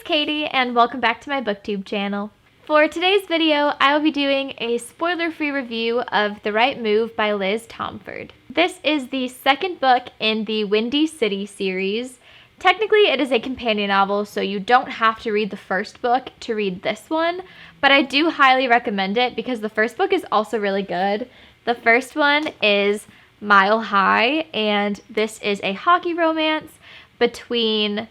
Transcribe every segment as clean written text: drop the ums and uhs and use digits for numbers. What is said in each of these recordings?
Katie and welcome back to my booktube channel. For today's video, I will be doing a spoiler-free review of The Right Move by Liz Tomforde. This is the second book in the Windy City series. Technically, it is a companion novel, so you don't have to read the first book to read this one, but I do highly recommend it because the first book is also really good. The first one is Mile High, and this is a hockey romance between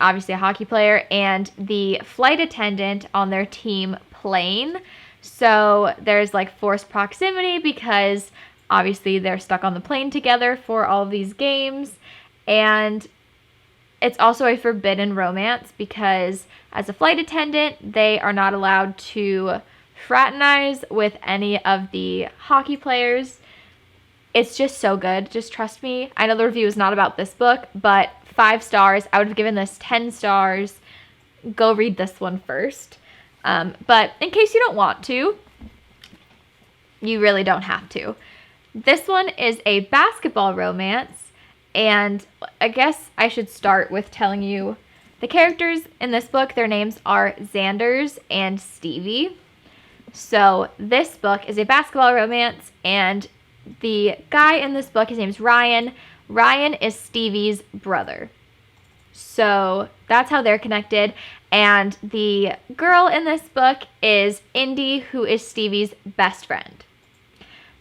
obviously a hockey player and the flight attendant on their team plane. So there's like forced proximity because obviously they're stuck on the plane together for all of these games. And it's also a forbidden romance because as a flight attendant, they are not allowed to fraternize with any of the hockey players. It's just so good. Just trust me. I know the review is not about this book, but 5 stars. I would have given this 10 stars. Go read this one first. But in case you don't want to, you really don't have to. This one is a basketball romance, and I guess I should start with telling you the characters in this book. Their names are Xanders and Stevie. So this book is a basketball romance, and the guy in this book, his name's Ryan. Ryan is Stevie's brother. So that's how they're connected. And the girl in this book is Indy, who is Stevie's best friend.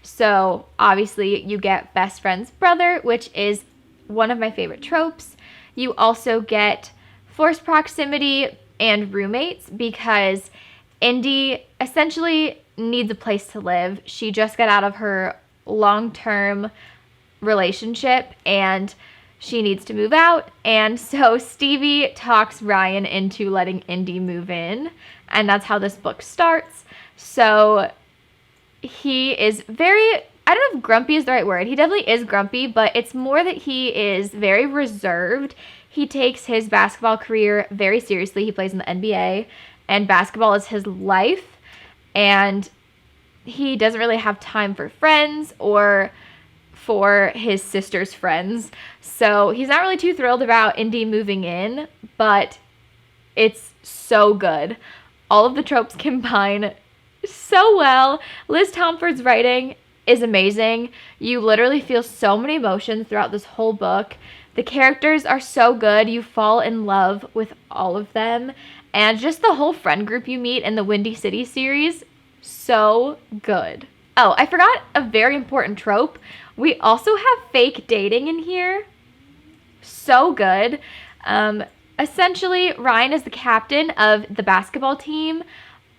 So obviously you get best friend's brother, which is one of my favorite tropes. You also get forced proximity and roommates because Indy essentially needs a place to live. She just got out of her long-term relationship and she needs to move out, and so Stevie talks Ryan into letting Indy move in, and that's how this book starts. So he is very, I don't know if grumpy is the right word. He definitely is grumpy, but it's more that he is very reserved. He takes his basketball career very seriously. He plays in the NBA, and basketball is his life, and he doesn't really have time for friends or for his sister's friends. So he's not really too thrilled about Indy moving in, but it's so good. All of the tropes combine so well. Liz Tomforde's writing is amazing. You literally feel so many emotions throughout this whole book. The characters are so good. You fall in love with all of them. And just the whole friend group you meet in the Windy City series, so good. Oh, I forgot a very important trope. We also have fake dating in here. So good. Essentially, Ryan is the captain of the basketball team,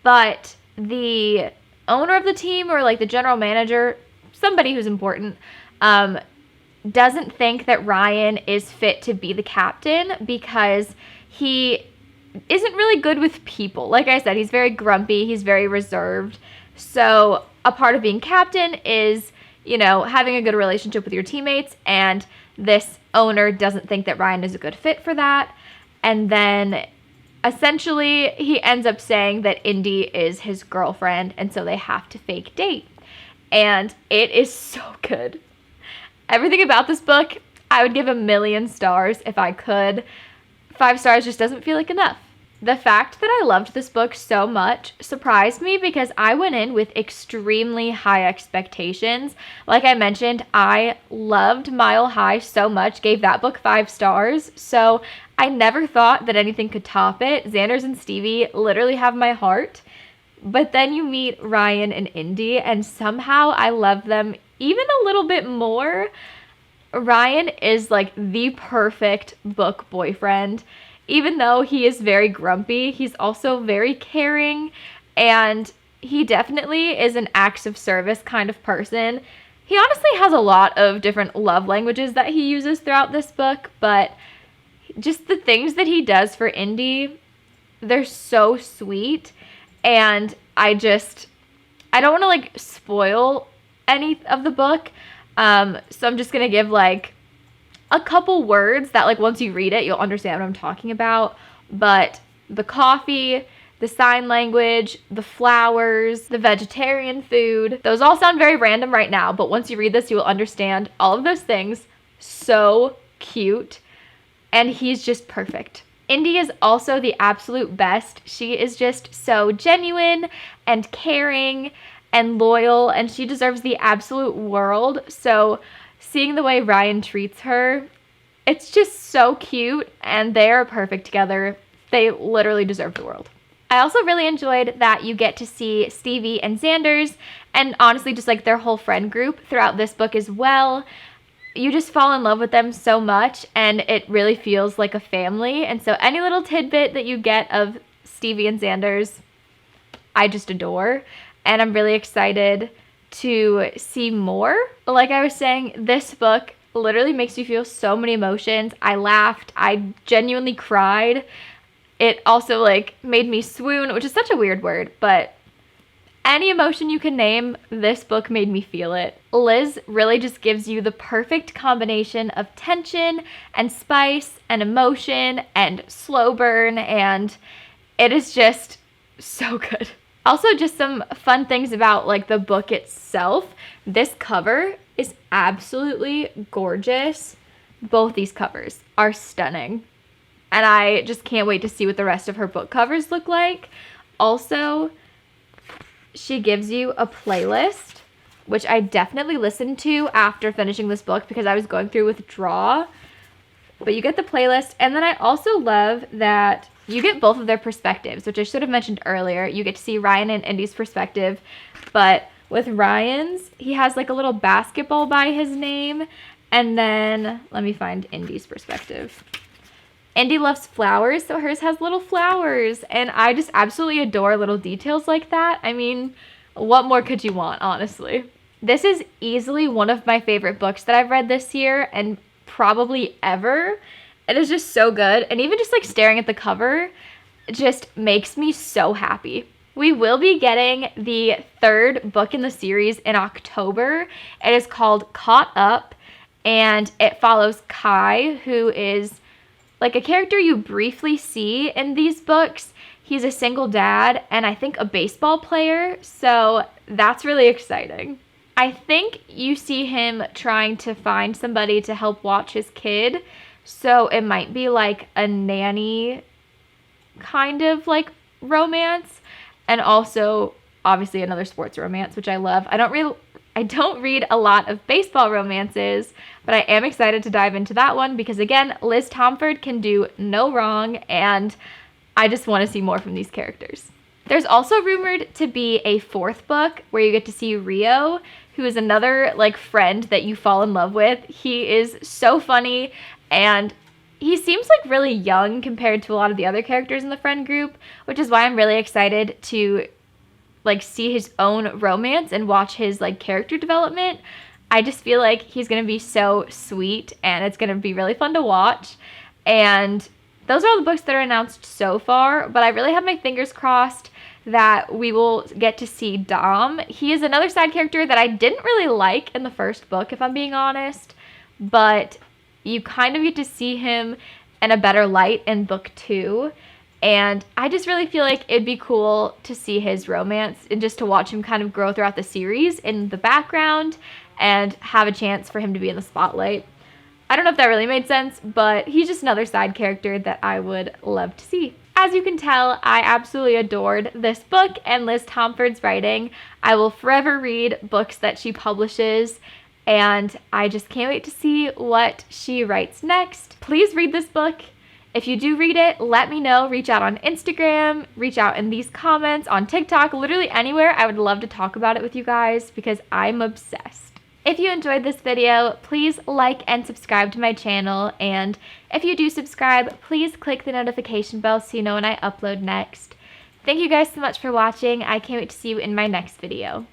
but the owner of the team, or like the general manager, somebody who's important, doesn't think that Ryan is fit to be the captain because he isn't really good with people. Like I said, he's very grumpy, he's very reserved. So a part of being captain is, you know, having a good relationship with your teammates, and this owner doesn't think that Ryan is a good fit for that. And then essentially he ends up saying that Indy is his girlfriend, and so they have to fake date. And it is so good. Everything about this book, I would give 1,000,000 stars if I could. 5 stars just doesn't feel like enough. The fact that I loved this book so much surprised me because I went in with extremely high expectations. Like I mentioned, I loved Mile High so much, gave that book 5 stars. So I never thought that anything could top it. Xanders and Stevie literally have my heart. But then you meet Ryan and Indy, and somehow I love them even a little bit more. Ryan is like the perfect book boyfriend. Even though he is very grumpy, he's also very caring, and he definitely is an acts of service kind of person. He honestly has a lot of different love languages that he uses throughout this book, but just the things that he does for Indy, they're so sweet, and I don't want to like spoil any of the book, so I'm just gonna give like a couple words that like once you read it, you'll understand what I'm talking about. But the coffee, the sign language, the flowers, the vegetarian food, those all sound very random right now, but once you read this, you will understand all of those things. So cute. And he's just perfect. Indy is also the absolute best. She is just so genuine and caring and loyal, and she deserves the absolute world. So seeing the way Ryan treats her, it's just so cute, and they're perfect together. They literally deserve the world. I also really enjoyed that you get to see Stevie and Xander's, and honestly just like their whole friend group throughout this book as well. You just fall in love with them so much, and it really feels like a family. And so any little tidbit that you get of Stevie and Xander's, I just adore. And I'm really excited to see more. Like I was saying, this book literally makes you feel so many emotions. I laughed. I genuinely cried. It also like made me swoon, which is such a weird word, but any emotion you can name, this book made me feel it. Liz really just gives you the perfect combination of tension and spice and emotion and slow burn, and it is just so good. Also, just some fun things about like the book itself. This cover is absolutely gorgeous. Both these covers are stunning. And I just can't wait to see what the rest of her book covers look like. Also, she gives you a playlist, which I definitely listened to after finishing this book because I was going through withdrawal. But you get the playlist, and then I also love that you get both of their perspectives, which I should have mentioned earlier. You get to see Ryan and Indy's perspective, but with Ryan's, he has like a little basketball by his name, and then let me find Indy's perspective. Indy loves flowers, so hers has little flowers, and I just absolutely adore little details like that. I mean, what more could you want, honestly? This is easily one of my favorite books that I've read this year, and probably ever. It is just so good, and even just like staring at the cover just makes me so happy. We will be getting the third book in the series in October. It is called Caught Up, and it follows Kai, who is like a character you briefly see in these books. He's a single dad and I think a baseball player, so that's really exciting. I think you see him trying to find somebody to help watch his kid, so it might be like a nanny kind of like romance, and also obviously another sports romance, which I love. I don't read a lot of baseball romances, but I am excited to dive into that one because, again, Liz Tomforde can do no wrong, and I just want to see more from these characters. There's also rumored to be a fourth book where you get to see Rio, who is another like friend that you fall in love with. He is so funny, and he seems like really young compared to a lot of the other characters in the friend group, which is why I'm really excited to like see his own romance and watch his like character development. I just feel like he's gonna be so sweet, and it's gonna be really fun to watch. And those are all the books that are announced so far, but I really have my fingers crossed that we will get to see Dom. He is another side character that I didn't really like in the first book, if I'm being honest, but you kind of get to see him in a better light in book 2. And I just really feel like it'd be cool to see his romance and just to watch him kind of grow throughout the series in the background and have a chance for him to be in the spotlight. I don't know if that really made sense, but he's just another side character that I would love to see. As you can tell, I absolutely adored this book and Liz Tomforde's writing. I will forever read books that she publishes, and I just can't wait to see what she writes next. Please read this book. If you do read it, let me know. Reach out on Instagram, reach out in these comments, on TikTok, literally anywhere. I would love to talk about it with you guys because I'm obsessed. If you enjoyed this video, please like and subscribe to my channel. And if you do subscribe, please click the notification bell so you know when I upload next. Thank you guys so much for watching. I can't wait to see you in my next video.